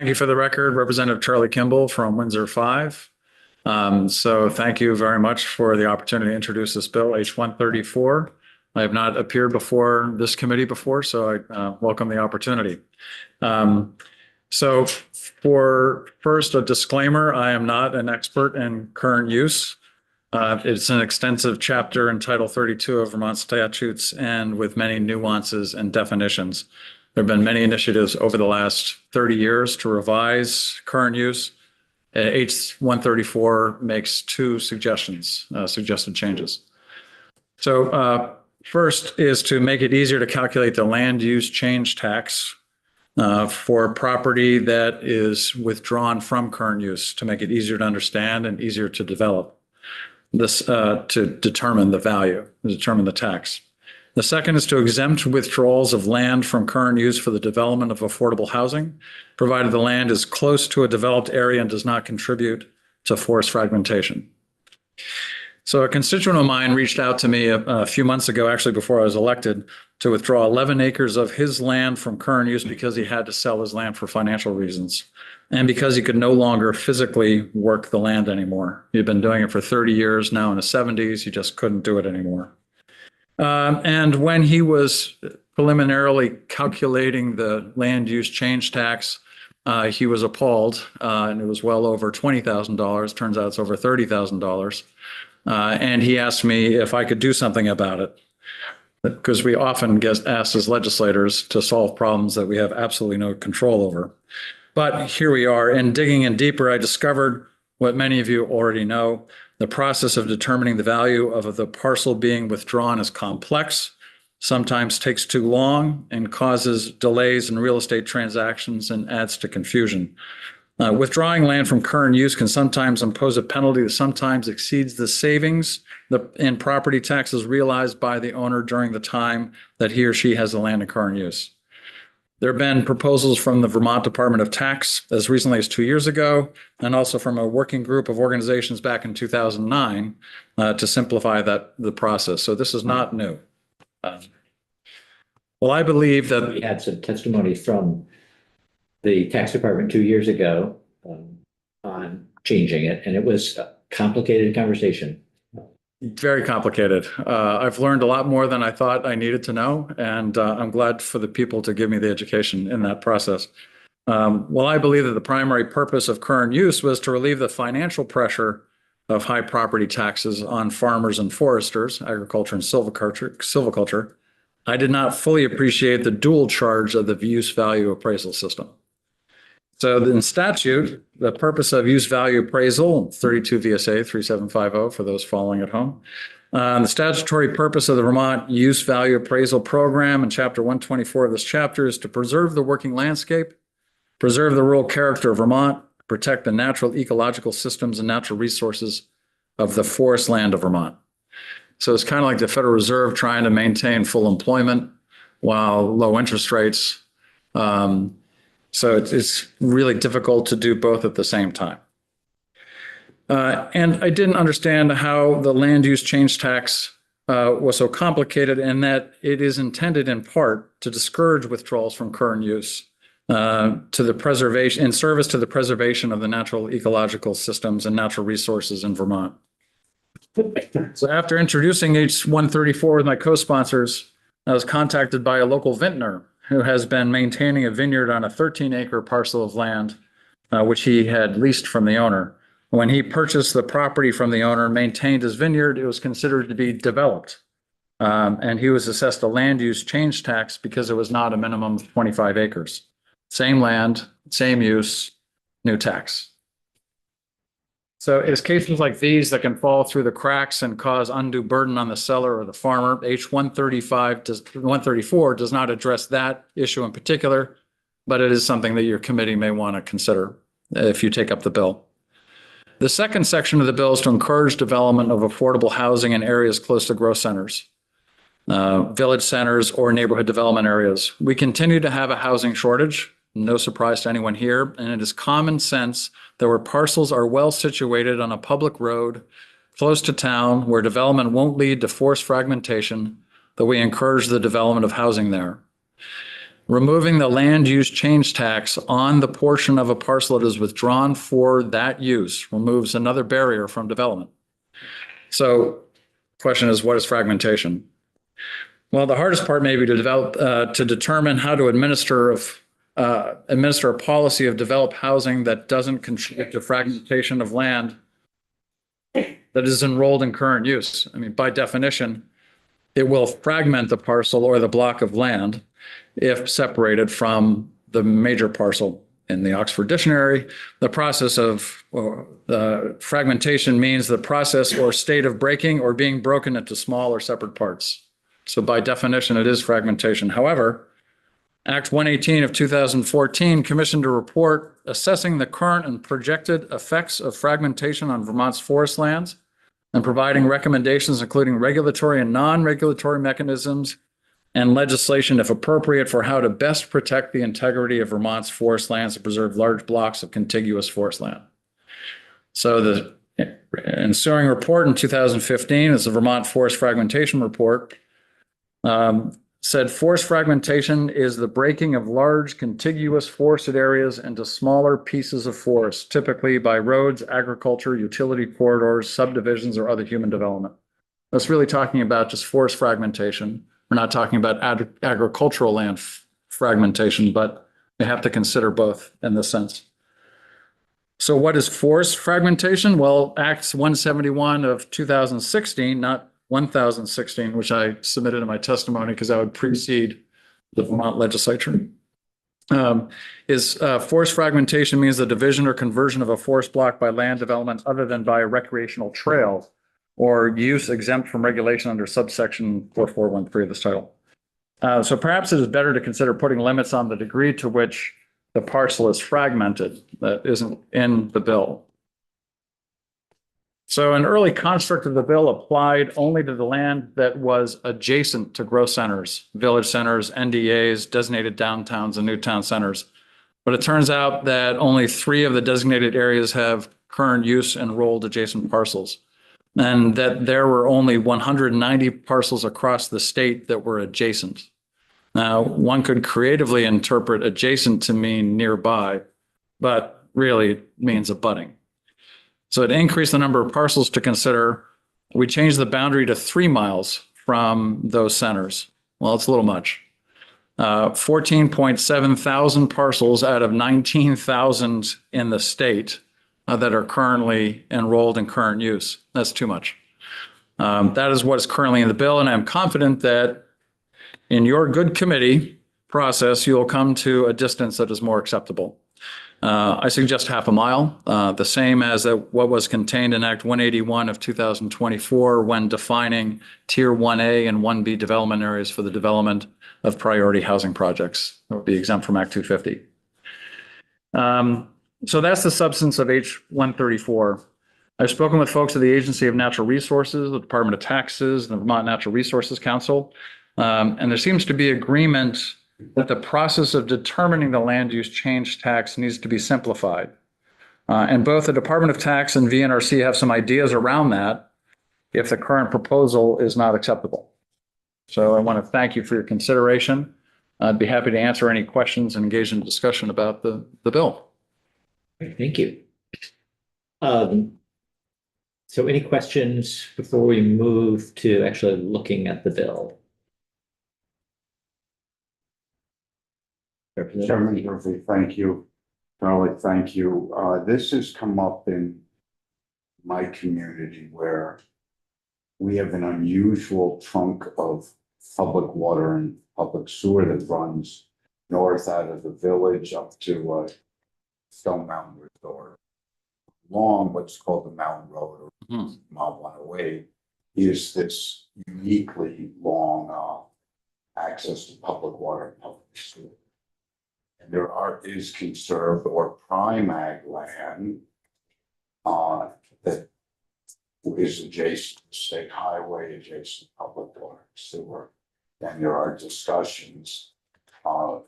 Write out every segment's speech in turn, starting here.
Thank you. For the record, Representative Charlie Kimball from Windsor 5. So thank you very much for the opportunity to introduce this bill, H-134. I have not appeared before this committee before, so I welcome the opportunity. So for first, a disclaimer, I am not an expert in current use. It's an extensive chapter in Title 32 of Vermont statutes and with many nuances and definitions. There have been many initiatives over the last 30 years to revise current use. H-134 makes two suggested changes. So first is to make it easier to calculate the land use change tax for property that is withdrawn from current use, to make it easier to understand and easier to develop this, to determine the value, to determine the tax. The second is to exempt withdrawals of land from current use for the development of affordable housing, provided the land is close to a developed area and does not contribute to forest fragmentation. So a constituent of mine reached out to me a few months ago, actually before I was elected, to withdraw 11 acres of his land from current use because he had to sell his land for financial reasons and because he could no longer physically work the land anymore. He'd been doing it for 30 years, now in his 70s, he just couldn't do it anymore. And when he was preliminarily calculating the land use change tax, he was appalled, and it was well over $20,000. Turns out it's over $30,000. And he asked me if I could do something about it, because we often get asked as legislators to solve problems that we have absolutely no control over. But here we are, and digging in deeper, I discovered what many of you already know. The process of determining the value of the parcel being withdrawn is complex, sometimes takes too long, and causes delays in real estate transactions and adds to confusion. Withdrawing land from current use can sometimes impose a penalty that sometimes exceeds the savings in property taxes realized by the owner during the time that he or she has the land in current use. There have been proposals from the Vermont Department of Tax as recently as 2 years ago, and also from a working group of organizations back in 2009 to simplify the process. So this is not new. Well, I believe that we had some testimony from the tax department 2 years ago on changing it, and it was a complicated conversation. Very complicated. I've learned a lot more than I thought I needed to know, and I'm glad for the people to give me the education in that process. Well, I believe that the primary purpose of current use was to relieve the financial pressure of high property taxes on farmers and foresters, agriculture and silviculture. I did not fully appreciate the dual charge of the use value appraisal system. So in statute, the purpose of use value appraisal, 32 VSA 3750 for those following at home. The statutory purpose of the Vermont Use Value Appraisal Program in Chapter 124 of this chapter is to preserve the working landscape, preserve the rural character of Vermont, protect the natural ecological systems and natural resources of the forest land of Vermont. So it's kind of like the Federal Reserve trying to maintain full employment while low interest rates. So it's really difficult to do both at the same time. And I didn't understand how the land use change tax was so complicated, and that it is intended in part to discourage withdrawals from current use to the preservation, in service to the preservation of the natural ecological systems and natural resources in Vermont. So after introducing H-134 with my co-sponsors, I was contacted by a local vintner who has been maintaining a vineyard on a 13-acre parcel of land, which he had leased from the owner. When he purchased the property from the owner and maintained his vineyard, it was considered to be developed. And he was assessed a land use change tax because it was not a minimum of 25 acres. Same land, same use, new tax. So it's cases like these that can fall through the cracks and cause undue burden on the seller or the farmer. H-134 does not address that issue in particular, but it is something that your committee may want to consider if you take up the bill. The second section of the bill is to encourage development of affordable housing in areas close to growth centers, village centers, or neighborhood development areas. We continue to have a housing shortage. No surprise to anyone here, and it is common sense that where parcels are well situated on a public road, close to town, where development won't lead to forced fragmentation, that we encourage the development of housing there. removing the land use change tax on the portion of a parcel that is withdrawn for that use removes another barrier from development. So question is, what is fragmentation? Well, the hardest part may be to determine how to administer a policy of developed housing that doesn't contribute to fragmentation of land that is enrolled in current use. I mean, by definition, it will fragment the parcel or the block of land if separated from the major parcel. In the Oxford Dictionary, the process of fragmentation means the process or state of breaking or being broken into small or separate parts. So by definition, it is fragmentation. However, Act 118 of 2014 commissioned a report assessing the current and projected effects of fragmentation on Vermont's forest lands and providing recommendations, including regulatory and non-regulatory mechanisms and legislation, if appropriate, for how to best protect the integrity of Vermont's forest lands and preserve large blocks of contiguous forest land. So the ensuing report in 2015 is the Vermont Forest Fragmentation Report. Said forest fragmentation is the breaking of large contiguous forested areas into smaller pieces of forest, typically by roads, agriculture, utility corridors, subdivisions, or other human development. That's really talking about just forest fragmentation. We're not talking about agricultural land fragmentation, but we have to consider both in this sense. So what is forest fragmentation? Well, Act 171 of 2016, not 1016, which I submitted in my testimony because that would precede the Vermont legislature, is forest fragmentation means the division or conversion of a forest block by land development other than by a recreational trail or use exempt from regulation under subsection 4413 of this title. So perhaps it is better to consider putting limits on the degree to which the parcel is fragmented that isn't in the bill. So an early construct of the bill applied only to the land that was adjacent to growth centers, village centers, NDAs, designated downtowns, and new town centers. But it turns out that only 3 of the designated areas have current use enrolled adjacent parcels, and that there were only 190 parcels across the state that were adjacent. Now, one could creatively interpret adjacent to mean nearby, but really it means abutting. So to increase the number of parcels to consider, we changed the boundary to 3 miles from those centers. Well, it's a little much. 14.7 thousand parcels out of 19,000 in the state that are currently enrolled in current use. That's too much. That is what is currently in the bill, and I'm confident that in your good committee process, you'll come to a distance that is more acceptable. I suggest half a mile, the same as what was contained in Act 181 of 2024 when defining Tier 1A and 1B development areas for the development of priority housing projects that would be exempt from Act 250. So that's the substance of H134. I've spoken with folks at the Agency of Natural Resources, the Department of Taxes, and the Vermont Natural Resources Council, and there seems to be agreement that the process of determining the land use change tax needs to be simplified. And both the Department of Tax and VNRC have some ideas around that if the current proposal is not acceptable. So I want to thank you for your consideration. I'd be happy to answer any questions and engage in discussion about the bill. Thank you. So any questions before we move to actually looking at the bill? Chairman Murphy, thank you. Charlie, thank you. This has come up in my community where we have an unusual chunk of public water and public sewer that runs north out of the village up to Stone Mountain Resort. Along what's called the Mountain Road, or Mile 108, is this uniquely long access to public water and public sewer. And there is conserved or prime ag land that is adjacent to state highway, adjacent to public water and sewer. And there are discussions about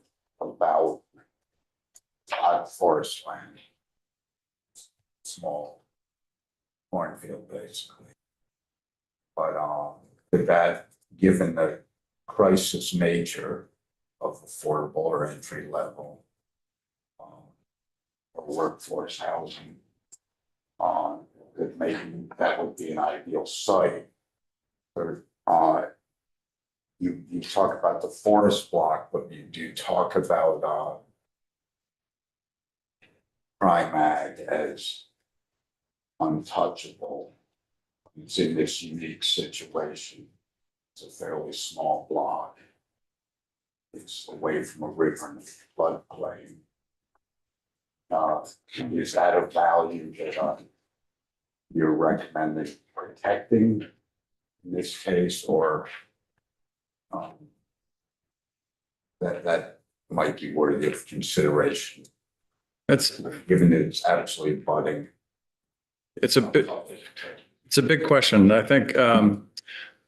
forest land, small cornfield basically. But with that, given the crisis nature of affordable or entry level or workforce housing. That maybe that would be an ideal site. Or, you talk about the forest block, but you do talk about Primag as untouchable. It's in this unique situation. It's a fairly small block. It's away from a river and floodplain. Is that a value that you're recommending protecting in this case, or that might be worthy of consideration, It's, given it's absolutely budding? it's a big question. I think,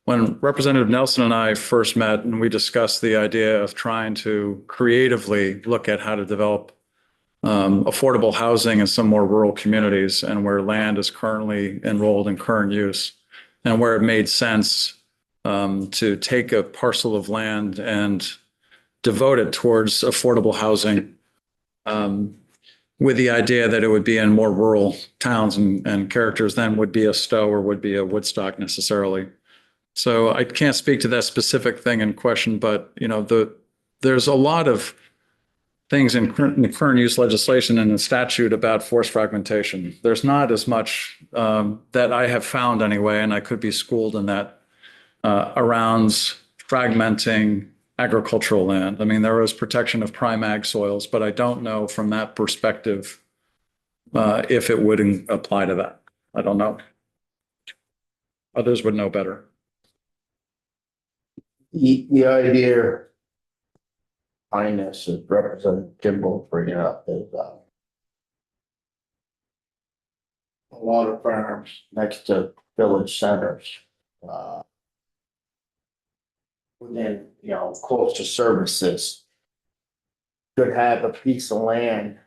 when Representative Nelson and I first met and we discussed the idea of trying to creatively look at how to develop affordable housing in some more rural communities and where land is currently enrolled in current use and where it made sense to take a parcel of land and devote it towards affordable housing, with the idea that it would be in more rural towns and characters than would be a Stowe or would be a Woodstock necessarily. So I can't speak to that specific thing in question, but there's a lot of things in the current use legislation and the statute about forest fragmentation. There's not as much that I have found anyway, and I could be schooled in that, around fragmenting agricultural land. I mean, there was protection of prime ag soils, but I don't know from that perspective if it would apply to that. I don't know. Others would know better. The idea behind this is Representative Kimball bringing up is a lot of farms next to village centers. Within, close to services could have a piece of land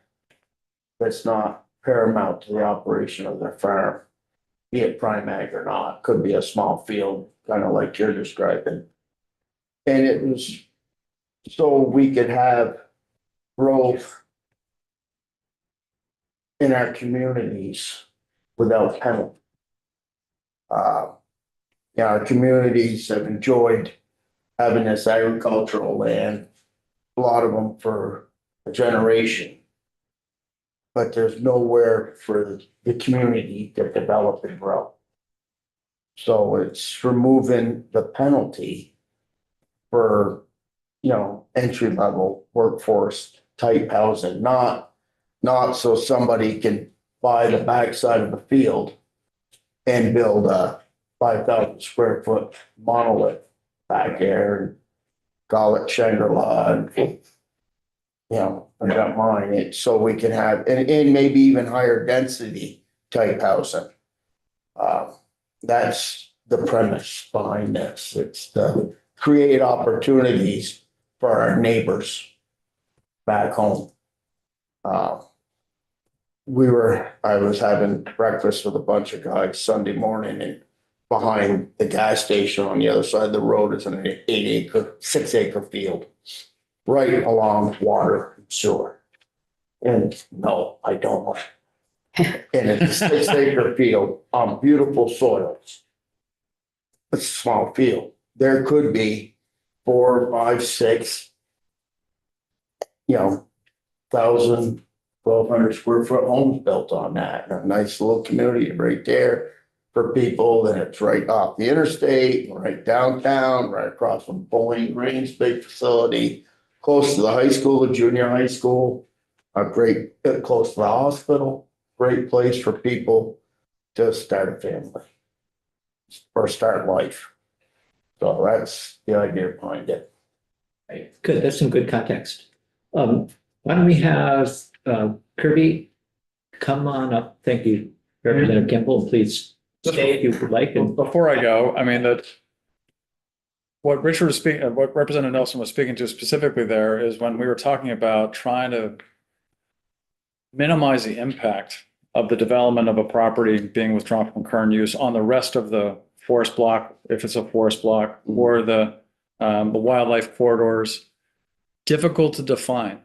that's not paramount to the operation of their farm, be it prime ag or not, could be a small field, kind of like you're describing. And it was so we could have growth in our communities without penalty. Our communities have enjoyed having this agricultural land, a lot of them for a generation. But there's nowhere for the community to develop and grow. So it's removing the penalty for, entry level workforce type housing, not so somebody can buy the backside of the field and build a 5,000 square foot monolith back there and call it Shangri-La and, I got mine. It's so we can have, and maybe even higher density type housing. That's the premise behind this. It's to create opportunities for our neighbors back home. I was having breakfast with a bunch of guys Sunday morning, and behind the gas station on the other side of the road is an 6 acre field right along water and sewer. And no, I don't want it. And it's a 6 acre field on beautiful soils. It's a small field. There could be 4, 5, 6, 1,000, 1,200 square foot homes built on that. A nice little community right there for people. Then it's right off the interstate, right downtown, right across from Bowling Green's big facility, close to the high school, the junior high school, close to the hospital. Great place for people to start a family or start life. So that's the idea behind it. Right. Good, that's some good context. Why don't we have Kirby come on up? Thank you, Representative Kimball, please stay if you would like. And Before I go, I mean, what Richard was speaking, what Representative Nelson was speaking to specifically there is when we were talking about trying to minimize the impact of the development of a property being withdrawn from current use on the rest of the forest block, if it's a forest block, or the wildlife corridors, difficult to define.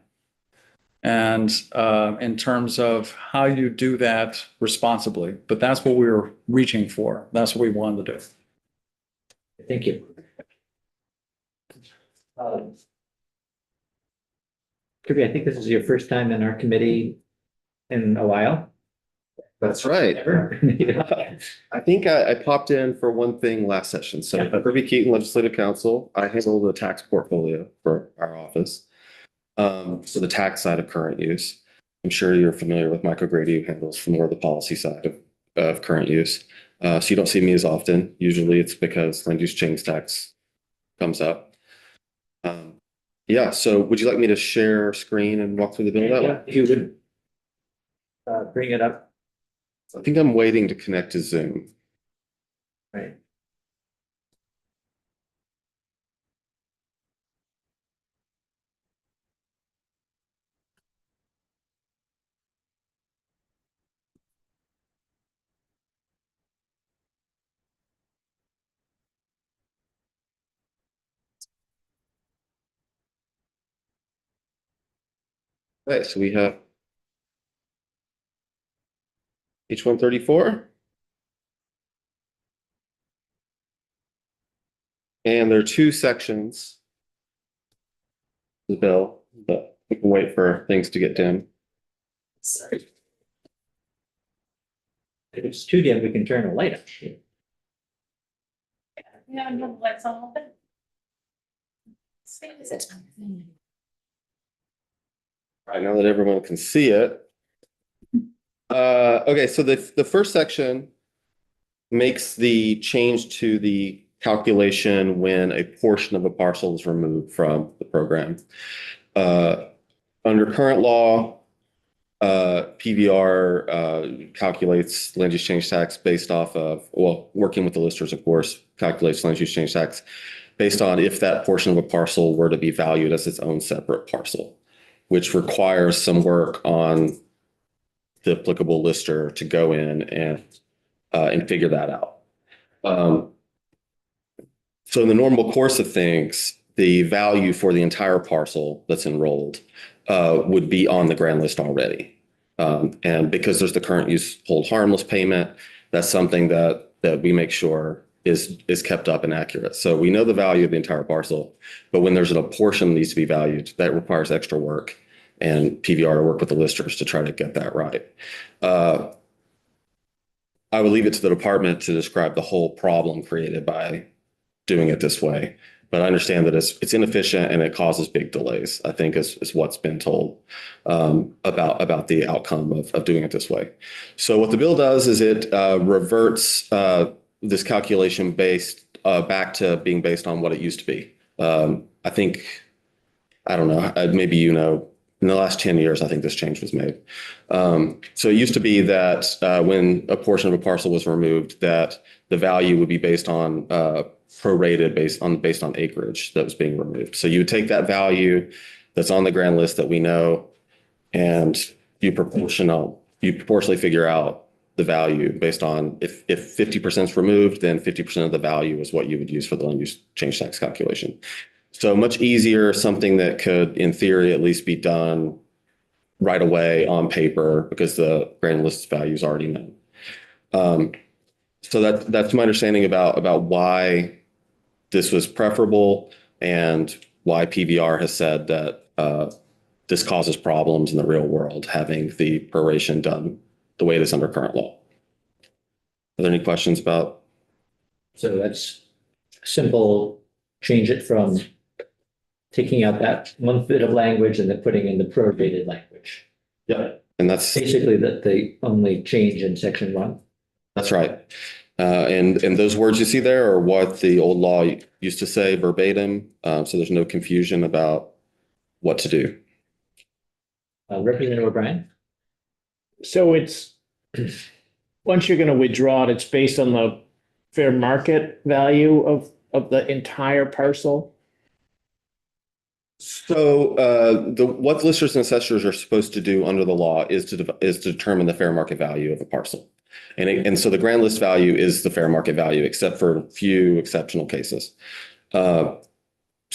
And in terms of how you do that responsibly, but that's what we were reaching for. That's what we wanted to do. Thank you. Kirby, I think this is your first time in our committee in a while. That's right. Ever? I think I popped in for one thing last session. So Yeah. Kirby Keaton Legislative Council, I handle the tax portfolio for our office. So the tax side of current use. I'm sure you're familiar with Michael Grady, who handles more of the policy side of current use. So you don't see me as often. Usually it's because land use change tax comes up. Yeah, so would you like me to share screen and walk through the bill that way? Yeah, if you would bring it up, I think I'm waiting to connect to Zoom. right? Okay, so we have H-134. And there are two sections of the bill, but we can wait for things to get dim. Sorry. If it's too dim, we can turn the light up. Yeah, I'm gonna let some of it. Is it? Right now that everyone can see it. Okay, so the first section makes the change to the calculation when a portion of a parcel is removed from the program. Under current law, PVR calculates land use change tax based off of, well, working with the listers, of course, calculates land use change tax based on if that portion of a parcel were to be valued as its own separate parcel, which requires some work on the applicable lister to go in and figure that out. So in the normal course of things, the value for the entire parcel that's enrolled would be on the grand list already. And because there's the current use hold harmless payment, that's something that we make sure is kept up and accurate. So we know the value of the entire parcel, but when there's a portion that needs to be valued, that requires extra work and PVR to work with the listers to try to get that right. I would leave it to the department to describe the whole problem created by doing it this way. But I understand that it's inefficient and it causes big delays, I think is what's been told about the outcome of doing it this way. So what the bill does is it reverts this calculation based back to being based on what it used to be. I think, I don't know, maybe you know, in the last 10 years, I think this change was made. So it used to be that when a portion of a parcel was removed, that the value would be based on prorated based on acreage that was being removed. So you would take that value that's on the grand list that we know, and you proportionally figure out the value based on if 50% is removed, then 50% of the value is what you would use for the land use change tax calculation. So much easier, something that could, in theory, at least be done right away on paper because the grand list value is already known. So that's my understanding about why this was preferable and why PVR has said that this causes problems in the real world, having the proration done the way it is under current law. Are there any questions about? So that's simple, change it from taking out that one bit of language and then putting in the prorated language. Yeah. And that's Basically the only change in section 1. That's right. And those words you see there are what the old law used to say verbatim. So there's no confusion about what to do. Representative O'Brien? So it's, once you're gonna withdraw it, it's based on the fair market value of the entire parcel? So what listers and assessors are supposed to do under the law is to determine the fair market value of a parcel. And so the grand list value is the fair market value, except for a few exceptional cases.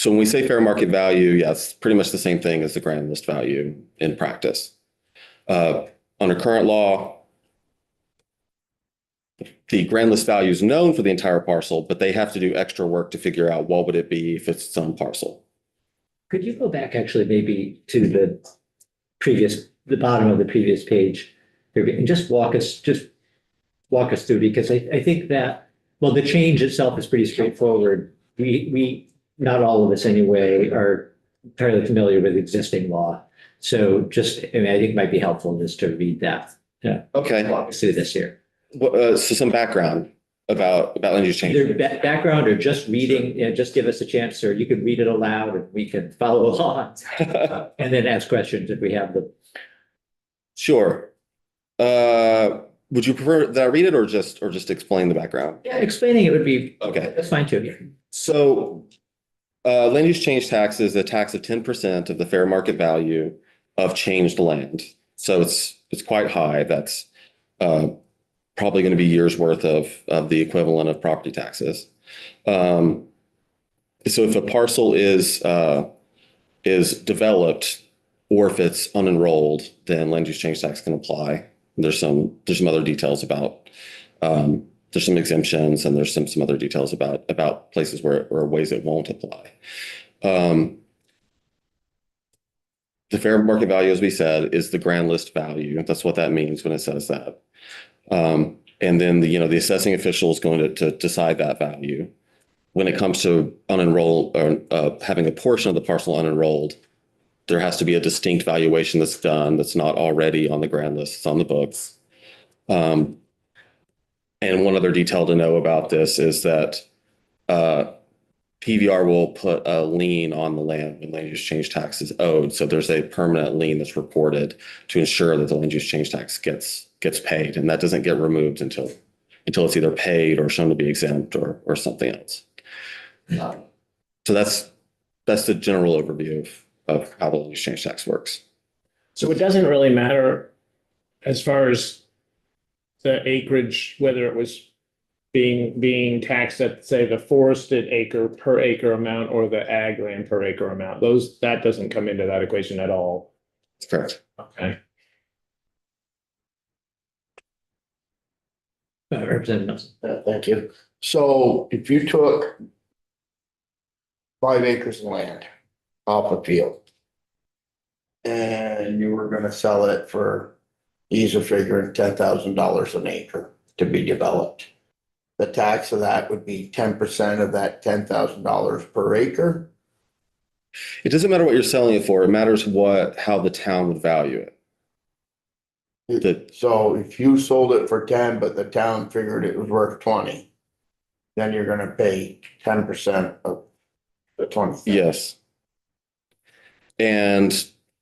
So when we say fair market value, yeah, it's pretty much the same thing as the grand list value in practice. Under current law, the grand list value is known for the entire parcel, but they have to do extra work to figure out what would it be if it's its own parcel. Could you go back actually maybe to the bottom of the previous page? And just walk us through, because I think that, well, the change itself is pretty straightforward. Not all of us anyway, are entirely familiar with existing law. So just, I mean, I think it might be helpful just to read that. Yeah. Okay. Walk us through this here. So some background about land use change. Either background or just reading, just give us a chance, or you can read it aloud and we can follow along. And then ask questions if we have them. Sure. Would you prefer that I read it or just explain the background? Yeah, explaining it would be, Okay. that's fine too. So land use change tax is a tax of 10% of the fair market value of changed land. So it's quite high. That's probably going to be years worth of the equivalent of property taxes. So if a parcel is developed or if it's unenrolled, then land use change tax can apply. There's some other details about there's some exemptions and there's some other details about places where or ways it won't apply. The fair market value, as we said, is the grand list value. That's what that means when it says that. And then the assessing official is going to decide that value. When it comes to unenrolled or having a portion of the parcel unenrolled, there has to be a distinct valuation that's done that's not already on the grand list, it's on the books. And one other detail to know about this is that PVR will put a lien on the land when land use change tax is owed. So there's a permanent lien that's reported to ensure that the land use change tax gets paid, and that doesn't get removed until it's either paid or shown to be exempt or something else. So that's the general overview of how the land use change tax works. So it doesn't really matter as far as the acreage, whether it was being taxed at, say, the forested acre per acre amount or the ag land per acre amount. That doesn't come into that equation at all. That's correct. Okay. Representative Nelson. Thank you. So if you took 5 acres of land off a field and you were gonna sell it for, ease of figuring, $10,000 an acre to be developed, the tax of that would be 10% of that $10,000 per acre. It doesn't matter what you're selling it for. It matters how the town would value it. So if you sold it for 10, but the town figured it was worth 20, then you're gonna pay 10% of the 20. Yes. And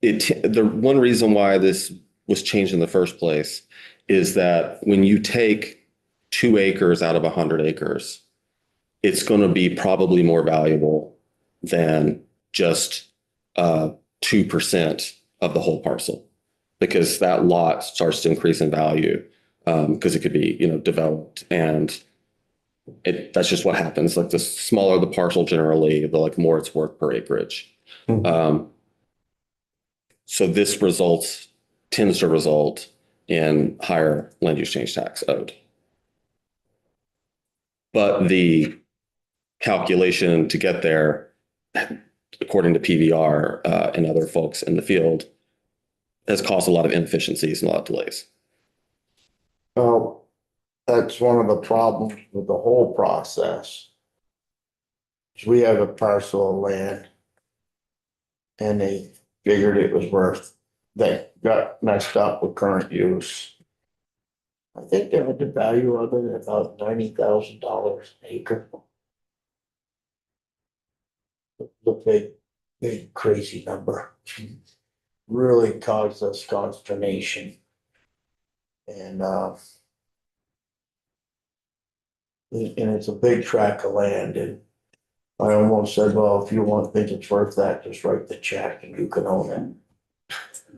the one reason why this was changed in the first place is that when you take 2 acres out of 100 acres, it's going to be probably more valuable than just 2% of the whole parcel, because that lot starts to increase in value because it could be developed, and that's just what happens. Like the smaller the parcel, generally, the more it's worth per acreage. Mm-hmm. So this tends to result in higher land use change tax owed. But the calculation to get there, according to PVR and other folks in the field, has caused a lot of inefficiencies and a lot of delays. Well, that's one of the problems with the whole process. Is we have a parcel of land and they figured it was worth, they got messed up with current use. I think they had the value of it at about $90,000 an acre. The big crazy number. Really caused us consternation. And it's a big tract of land, and I almost said, well, if you think it's worth that, just write the check and you can own it.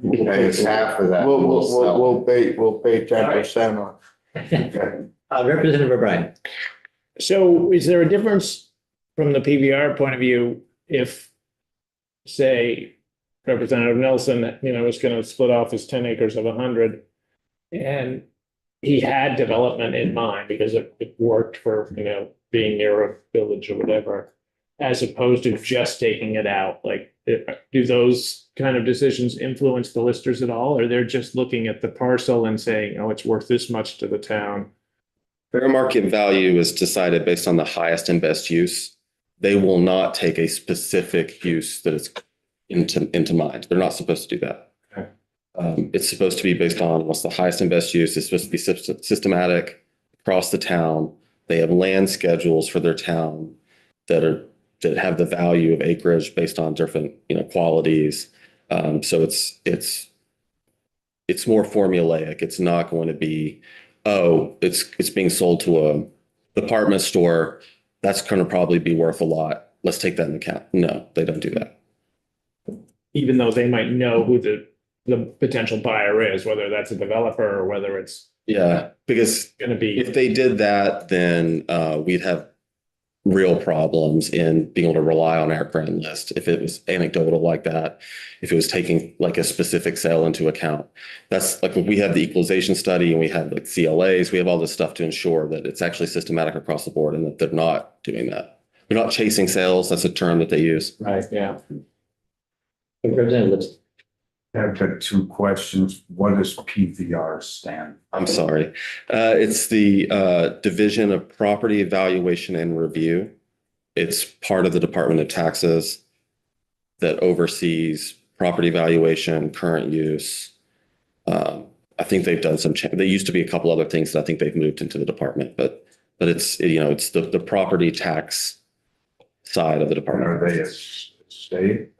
Okay, it's half of that. We'll pay 10% on. Okay. Representative O'Brien. So is there a difference from the PVR point of view if, say, Representative Nelson, was going to split off his 10 acres of 100, and he had development in mind because it worked for, being near a village or whatever, as opposed to just taking it out. Like, do those kind of decisions influence the listers at all? Or they're just looking at the parcel and saying, oh, it's worth this much to the town? Fair market value is decided based on the highest and best use. They will not take a specific use that is into mind. They're not supposed to do that. Okay. It's supposed to be based on what's the highest and best use. It's supposed to be systematic across the town. They have land schedules for their town that have the value of acreage based on different, qualities. So it's more formulaic. It's not going to be, oh, it's being sold to a department store. That's going to probably be worth a lot. Let's take that into account. No, they don't do that. Even though they might know who the potential buyer is, whether that's a developer or whether it's Yeah, because going to be. if they did that, then we'd have real problems in being able to rely on our grand list. If it was anecdotal like that, if it was taking like a specific sale into account, that's like we have the equalization study and we have like CLAs, we have all this stuff to ensure that it's actually systematic across the board and that they're not doing that. They're not chasing sales. That's a term that they use. Right, yeah. Representative Lipson. I've got two questions. What does PVR stand? I'm sorry. It's the Division of Property Evaluation and Review. It's part of the Department of Taxes that oversees property valuation, current use. I think they've done some change. There used to be a couple other things that I think they've moved into the department, but it's the property tax side of the And department. are they a state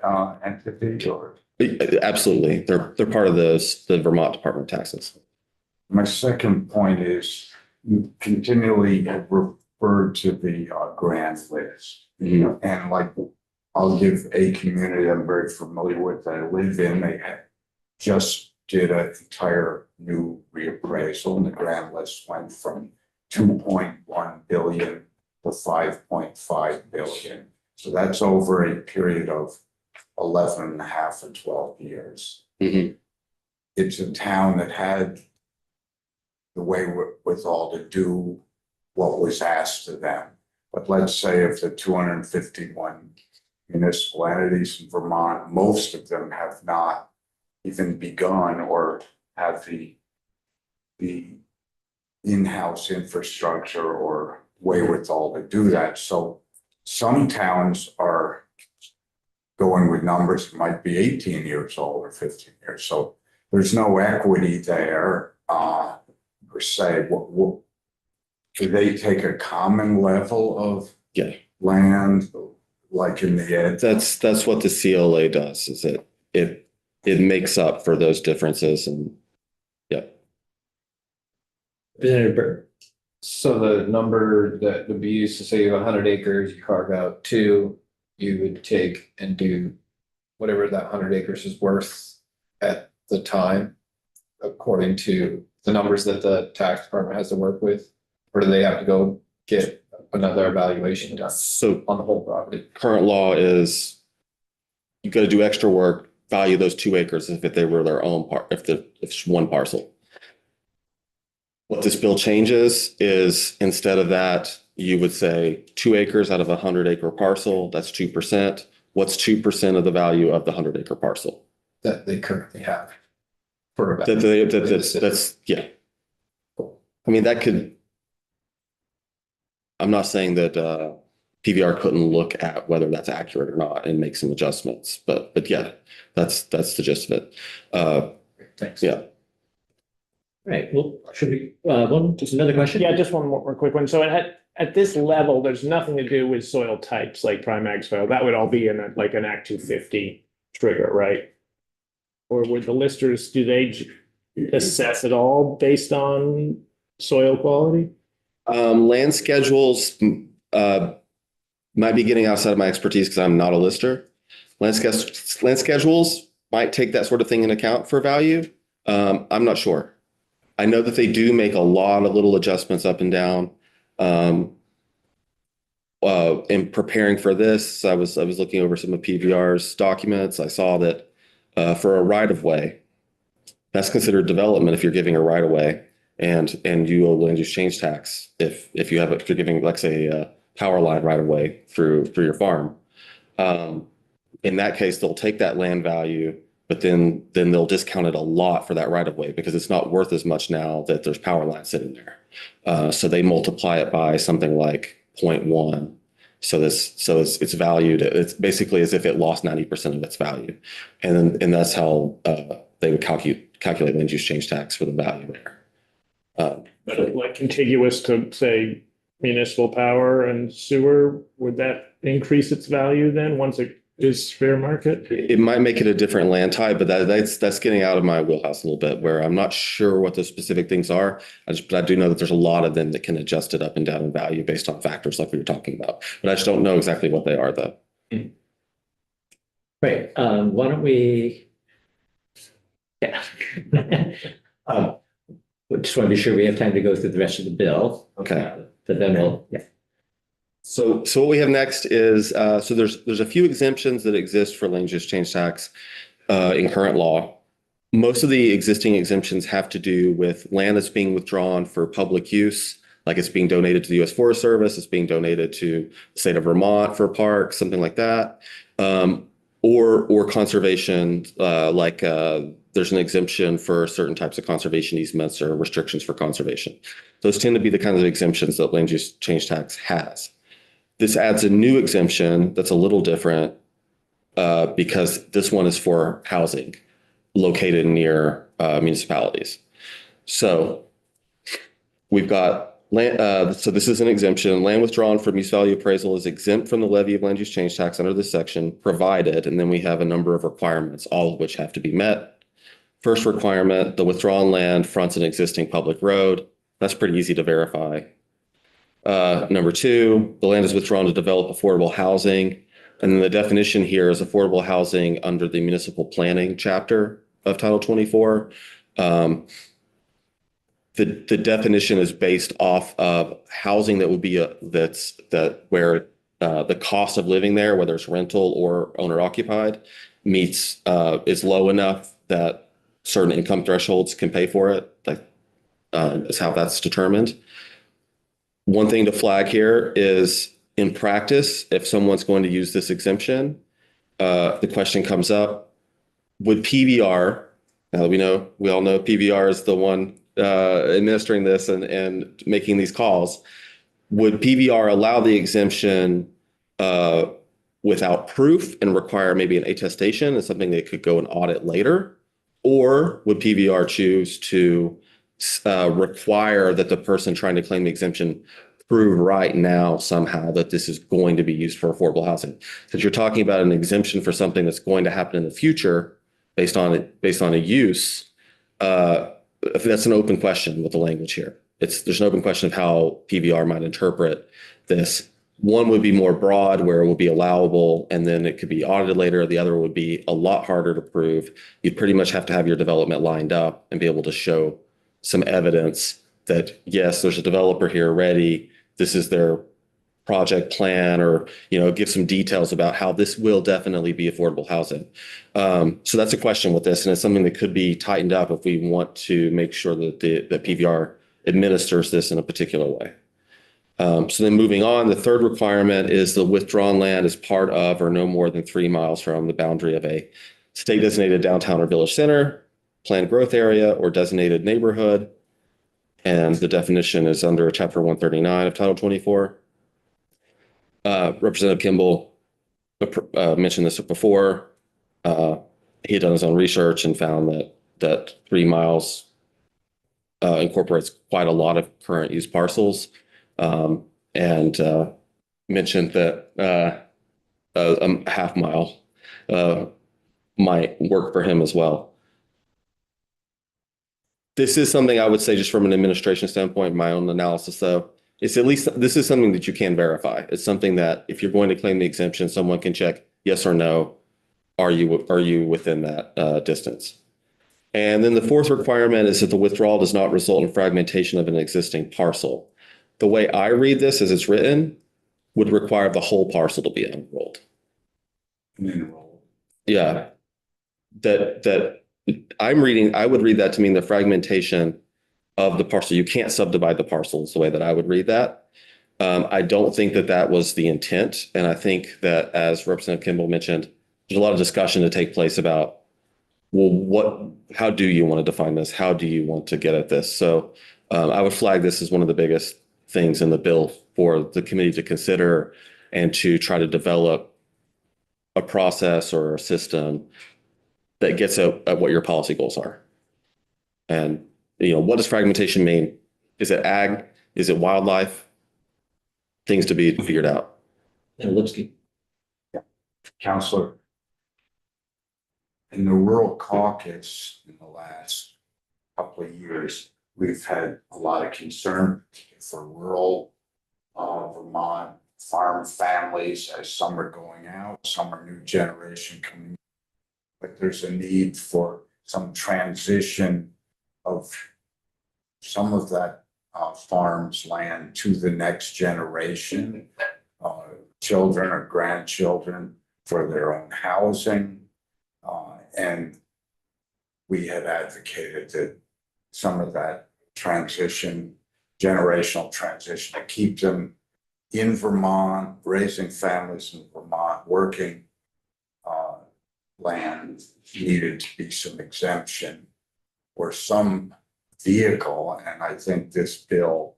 entity or? Absolutely. They're part of the Vermont Department of Taxes. My second point is you continually have referred to the grand list. And like, I'll give a community I'm very familiar with that I live in. They just did an entire new reappraisal and the grand list went from 2.1 billion to 5.5 billion. So that's over a period of 11 and a half or 12 years. Mhm. It's a town that had the wherewithal to do what was asked of them. But let's say of the 251 municipal entities in Vermont, most of them have not even begun or have the in-house infrastructure or wherewithal to do that. So some towns are going with numbers that might be 18 years old or 15 years. So there's no equity there per se. Do they take a common level of Yeah. land like in the ed? That's what the CLA does, is it makes up for those differences and yeah. Representative Burke. So the number that would be used to say you have 100 acres, you carve out 2, you would take and do whatever that 100 acres is worth at the time, according to the numbers that the tax department has to work with, or do they have to go get another evaluation done So on the whole property? current law is you got to do extra work, value those 2 acres as if they were their own part, if it's one parcel. What this bill changes is instead of that, you would say 2 acres out of a 100-acre parcel, that's 2%. What's 2% of the value of the 100-acre parcel? That they currently have. For about. That's, yeah. I mean, that could, I'm not saying that PVR couldn't look at whether that's accurate or not and make some adjustments, but yeah, that's the gist of it. Thanks. Yeah. Right, well, should we, just another question? Yeah, just one more quick one. So at this level, there's nothing to do with soil types like Primag soil. That would all be in like an Act 250 trigger, right? Or would the listers, do they assess it all based on soil quality? Land schedules might be getting outside of my expertise because I'm not a lister. Land schedules might take that sort of thing into account for value. I'm not sure. I know that they do make a lot of little adjustments up and down. in preparing for this, I was looking over some of PVR's documents. I saw that for a right of way, that's considered development if you're giving a right of way, and you owe land use change tax if you're giving, like say, a power line right of way through your farm. In that case, they'll take that land value, but then they'll discount it a lot for that right of way because it's not worth as much now that there's power lines sitting there. So they multiply it by something like 0.1. So it's valued. It's basically as if it lost 90% of its value, and that's how they would calculate land use change tax for the value there. But like contiguous to, say, municipal power and sewer, would that increase its value then once it is fair market? It might make it a different land type, but that's getting out of my wheelhouse a little bit, where I'm not sure what those specific things are. But I do know that there's a lot of them that can adjust it up and down in value based on factors like we were talking about. But I just don't know exactly what they are, though. Right, why don't we? Yeah. We just want to be sure we have time to go through the rest of the bill. Okay. But then we'll, yeah. So what we have next is, so there's a few exemptions that exist for land use change tax in current law. Most of the existing exemptions have to do with land that's being withdrawn for public use, like it's being donated to the U.S. Forest Service, it's being donated to the state of Vermont for a park, something like that, or conservation, like there's an exemption for certain types of conservation easements or restrictions for conservation. Those tend to be the kinds of exemptions that land use change tax has. This adds a new exemption that's a little different because this one is for housing located near municipalities. So we've got land. So this is an exemption. Land withdrawn from use value appraisal is exempt from the levy of land use change tax under this section, provided, and then we have a number of requirements, all of which have to be met. First requirement, the withdrawn land fronts an existing public road. That's pretty easy to verify. Number two, the land is withdrawn to develop affordable housing. And then the definition here is affordable housing under the municipal planning chapter of Title 24. The definition is based off of housing that would be where the cost of living there, whether it's rental or owner occupied, is low enough that certain income thresholds can pay for it. Is how that's determined. One thing to flag here is, in practice, if someone's going to use this exemption, the question comes up, would PVR, now that we all know PVR is the one administering this and making these calls, would PVR allow the exemption without proof and require maybe an attestation and something they could go and audit later? Or would PVR choose to require that the person trying to claim the exemption prove right now somehow that this is going to be used for affordable housing? Because you're talking about an exemption for something that's going to happen in the future based on a use. That's an open question with the language here. There's an open question of how PVR might interpret this. One would be more broad, where it would be allowable and then it could be audited later. The other would be a lot harder to prove. You pretty much have to have your development lined up and be able to show some evidence that, yes, there's a developer here ready. This is their project plan, or, give some details about how this will definitely be affordable housing. So that's a question with this, and it's something that could be tightened up if we want to make sure that that PVR administers this in a particular way. So then moving on, the third requirement is the withdrawn land is part of or no more than 3 miles from the boundary of a state designated downtown or village center, planned growth area, or designated neighborhood. And the definition is under Chapter 139 of Title 24. Representative Kimball mentioned this before. He had done his own research and found that 3 miles incorporates quite a lot of current use parcels, and mentioned that a half mile might work for him as well. This is something I would say, just from an administration standpoint, my own analysis, though, it's at least this is something that you can verify. It's something that if you're going to claim the exemption, someone can check yes or no. Are you within that distance? And then the fourth requirement is that the withdrawal does not result in fragmentation of an existing parcel. The way I read this as it's written, would require the whole parcel to be unrolled. Mineral. Yeah. That I'm reading, I would read that to mean the fragmentation of the parcel. You can't subdivide the parcels the way that I would read that. I don't think that that was the intent. And I think that, as Representative Kimball mentioned, there's a lot of discussion to take place about, well, how do you want to define this? How do you want to get at this? So I would flag this as one of the biggest things in the bill for the committee to consider and to try to develop a process or a system that gets at what your policy goals are. And, what does fragmentation mean? Is it ag? Is it wildlife? Things to be figured out. And Lipsky. Counselor. In the rural caucus in the last couple of years, we've had a lot of concern for rural Vermont farm families as some are going out, some are new generation coming. But there's a need for some transition of some of that farm's land to the next generation, children or grandchildren for their own housing. And we had advocated that some of that transition, generational transition, to keep them in Vermont, raising families in Vermont, working land, needed to be some exemption or some vehicle. And I think this bill,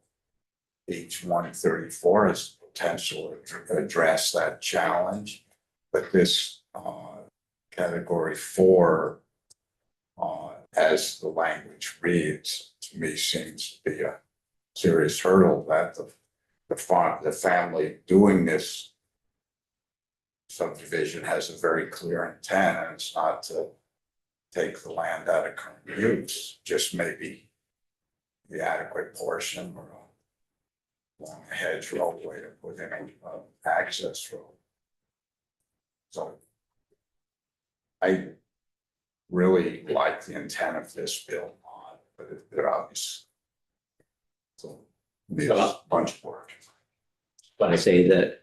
H 134, has potential to address that challenge. But this category 4, as the language reads, to me seems to be a serious hurdle that the family doing this subdivision has a very clear intent, and it's not to take the land out of current use, just maybe the adequate portion or along a hedge roadway to put in an access road. So I really like the intent of this bill, but they're obvious. So there's a bunch of work. But I say that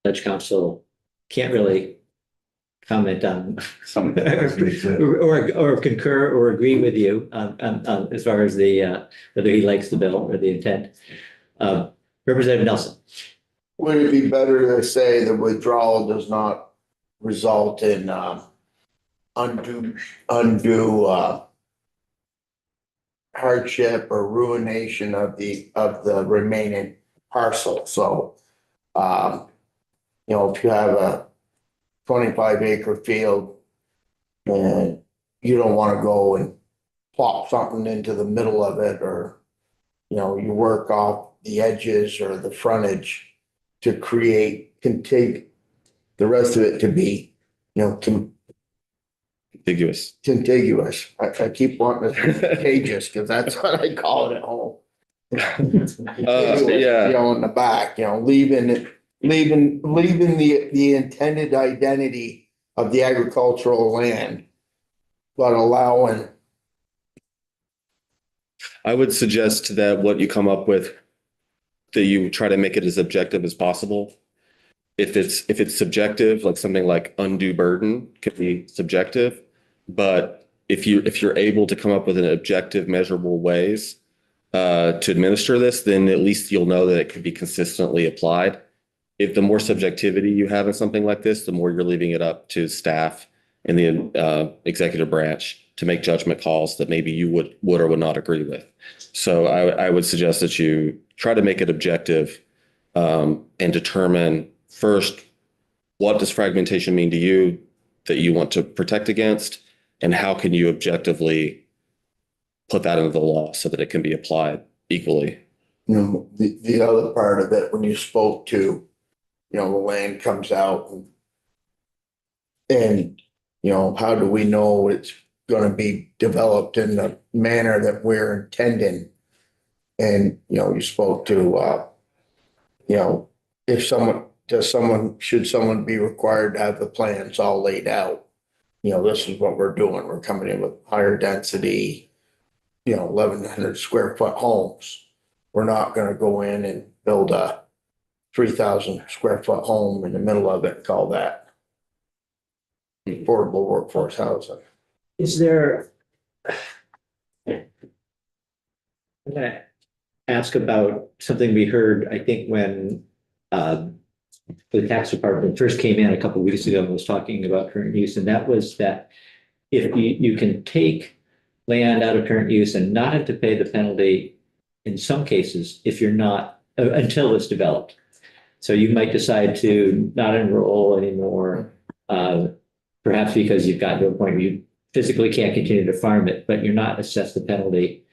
Dutch Council can't really comment on Some of the or concur or agree with you as far as the whether he likes the bill or the intent. Representative Nelson. Would it be better to say the withdrawal does not result in undue hardship or ruination of the remaining parcel? So if you have a 25-acre field and you don't want to go and plop something into the middle of it, or you work off the edges or the frontage to can take the rest of it to be Contiguous. I keep wanting to say contagious because that's what I call it at home. Yeah. In the back, leaving the intended identity of the agricultural land, but allowing. I would suggest that what you come up with, that you try to make it as objective as possible. If it's subjective, like something like undue burden could be subjective, but if you're able to come up with an objective, measurable ways to administer this, then at least you'll know that it could be consistently applied. If the more subjectivity you have in something like this, the more you're leaving it up to staff in the executive branch to make judgment calls that maybe you would or would not agree with. So I would suggest that you try to make it objective and determine first, what does fragmentation mean to you that you want to protect against, and how can you objectively put that into the law so that it can be applied equally? The other part of it, when you spoke to, the land comes out and how do we know it's going to be developed in the manner that we're intending? And, you spoke to, should someone be required to have the plans all laid out? This is what we're doing. We're coming in with higher density, 1,100 square foot homes. We're not going to go in and build a 3,000 square foot home in the middle of it, call that affordable workforce housing. Is there? I'm gonna ask about something we heard, I think, when the tax department first came in a couple of weeks ago and was talking about current use, and that was that if you can take land out of current use and not have to pay the penalty in some cases if you're not until it's developed. So you might decide to not enroll anymore, perhaps because you've gotten to a point where you physically can't continue to farm it, but you're not assessed the penalty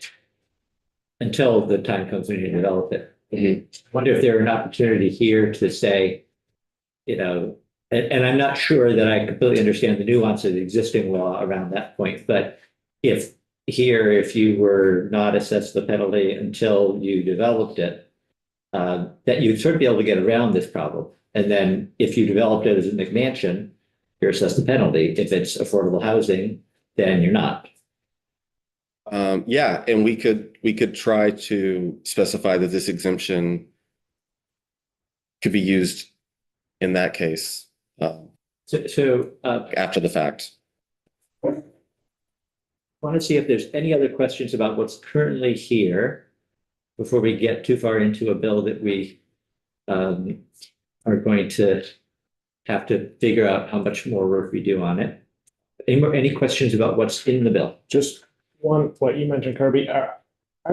until the time comes when you develop it. I wonder if there are an opportunity here to say, you know, and I'm not sure that I completely understand the nuance of the existing law around that point, but if you were not assessed the penalty until you developed it, that you'd sort of be able to get around this problem. And then if you developed it as a McMansion, you're assessed the penalty. If it's affordable housing, then you're not. Yeah, and we could try to specify that this exemption could be used in that case So after the fact. I want to see if there's any other questions about what's currently here before we get too far into a bill that we are going to have to figure out how much more work we do on it. Any questions about what's in the bill? Just one, what you mentioned, Kirby, are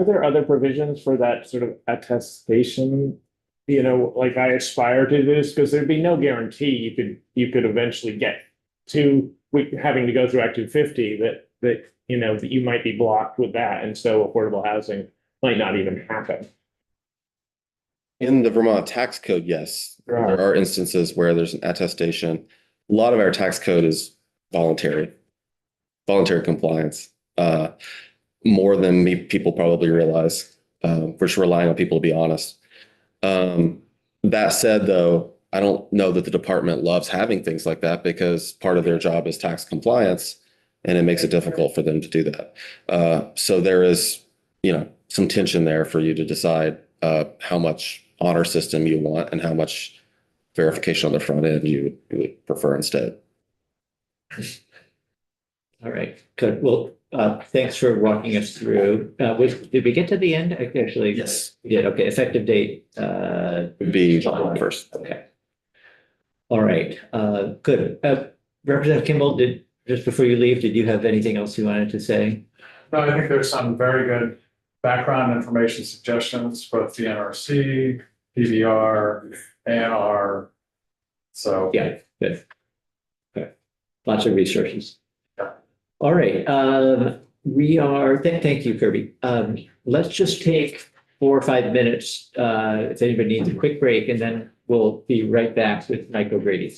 there other provisions for that sort of attestation? You know, like I aspire to this, because there'd be no guarantee you could eventually get to having to go through Act 250 that you know, that you might be blocked with that. And so affordable housing might not even happen. In the Vermont tax code, yes, there are instances where there's an attestation. A lot of our tax code is voluntary compliance, more than people probably realize. We're just relying on people to be honest. That said, though, I don't know that the department loves having things like that because part of their job is tax compliance, and it makes it difficult for them to do that. So there is, you know, some tension there for you to decide how much honor system you want and how much verification on the front end you would prefer instead. All right, good. Well, thanks for walking us through. Did we get to the end? Actually, Yes. We did. Okay, effective date. Would be first. Okay. All right, good. Representative Kimball, just before you leave, did you have anything else you wanted to say? No, I think there's some very good background information suggestions, both the NRC, PBR, ANR. So. Yeah, good. Okay. Lots of resources. Yeah. All right, thank you, Kirby. Let's just take 4 or 5 minutes, if anybody needs a quick break, and then we'll be right back with Mike O'Grady.